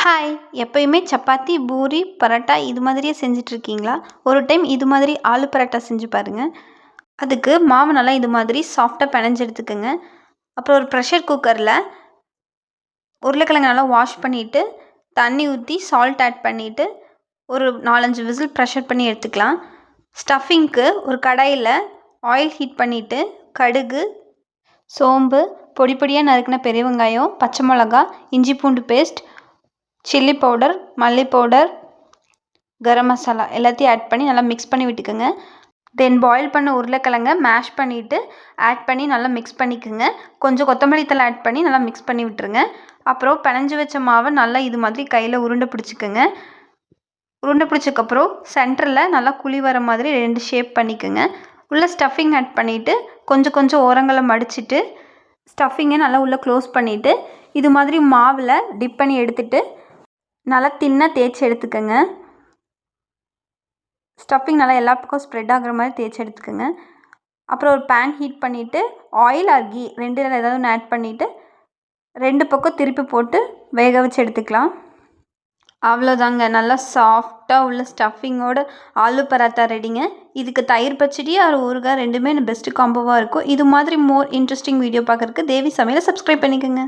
Hi! எப்பயுமே சப்பாத்தி, பூரி, பரோட்டா இது மாதிரியே செஞ்சுட்ருக்கீங்களா? ஒரு டைம் இது மாதிரி ஆலு பரோட்டா செஞ்சு பாருங்கள். அதுக்கு மாவு நல்லா இது மாதிரி சாஃப்டாக பெனஞ்சு எடுத்துக்கோங்க. அப்புறம் ஒரு ப்ரெஷர் குக்கரில் உருளைக்கிழங்கு நல்லா வாஷ் பண்ணிவிட்டு, தண்ணி ஊற்றி சால்ட் ஆட் பண்ணிவிட்டு, ஒரு 4, 5 விசில் ப்ரெஷர் பண்ணி எடுத்துக்கலாம். ஸ்டஃபிங்க்கு ஒரு கடாயில் ஆயில் ஹீட் பண்ணிவிட்டு, கடுகு, சோம்பு, பொடி பொடியாக நறுக்கின பெரிய வெங்காயம், பச்சை மிளகா, இஞ்சி பூண்டு பேஸ்ட், சில்லி பவுடர், மல்லி பவுடர், கரம் மசாலா எல்லாத்தையும் ஆட் பண்ணி நல்லா மிக்ஸ் பண்ணி விட்டுக்குங்க. தென் பாயில் பண்ண உருளைக்கிழங்க மேஷ் பண்ணிவிட்டு ஆட் பண்ணி நல்லா மிக்ஸ் பண்ணிக்கோங்க. கொஞ்சம் கொத்தமல்லி தழை ஆட் பண்ணி நல்லா மிக்ஸ் பண்ணி விட்டுருங்க. அப்புறம் பிணைஞ்சு வச்ச மாவை நல்லா இது மாதிரி கையில் உருண்டை பிடிச்சிக்கோங்க. உருண்டை பிடிச்சக்கப்புறம் சென்டரில் நல்லா குழி வர மாதிரி 2 ஷேப் பண்ணிக்கோங்க. உள்ளே ஸ்டஃபிங் ஆட் பண்ணிவிட்டு கொஞ்சம் கொஞ்சம் ஓரங்களை மடிச்சுட்டு ஸ்டஃபிங்கை நல்லா உள்ளே க்ளோஸ் பண்ணிவிட்டு இது மாதிரி மாவில் டிப் பண்ணி எடுத்துகிட்டு நல்லா தின்னாக தேய்ச்சி எடுத்துக்கோங்க. ஸ்டஃபிங் நல்லா எல்லா பக்கம் ஸ்ப்ரெட் ஆகிற மாதிரி தேய்ச்சி எடுத்துக்கோங்க. அப்புறம் ஒரு பேன் ஹீட் பண்ணிவிட்டு ஆயில் ஆர் கீ 2ல் ஏதாவது ஒன்று ஆட் பண்ணிவிட்டு 2 பக்கம் திருப்பி போட்டு வேக வச்சு எடுத்துக்கலாம். அவ்வளோதாங்க, நல்லா சாஃப்டாக உள்ள ஸ்டஃபிங்கோட ஆலு பராத்தா ரெடிங்க. இதுக்கு தயிர் பச்சடி ஆர் ஊறுகாய் 2மே பெஸ்ட்டு காம்போவாக இருக்கும். இது மாதிரி மோர் இன்ட்ரெஸ்டிங் வீடியோ பார்க்குறதுக்கு தேவி சமையலை சப்ஸ்கிரைப் பண்ணிக்கோங்க.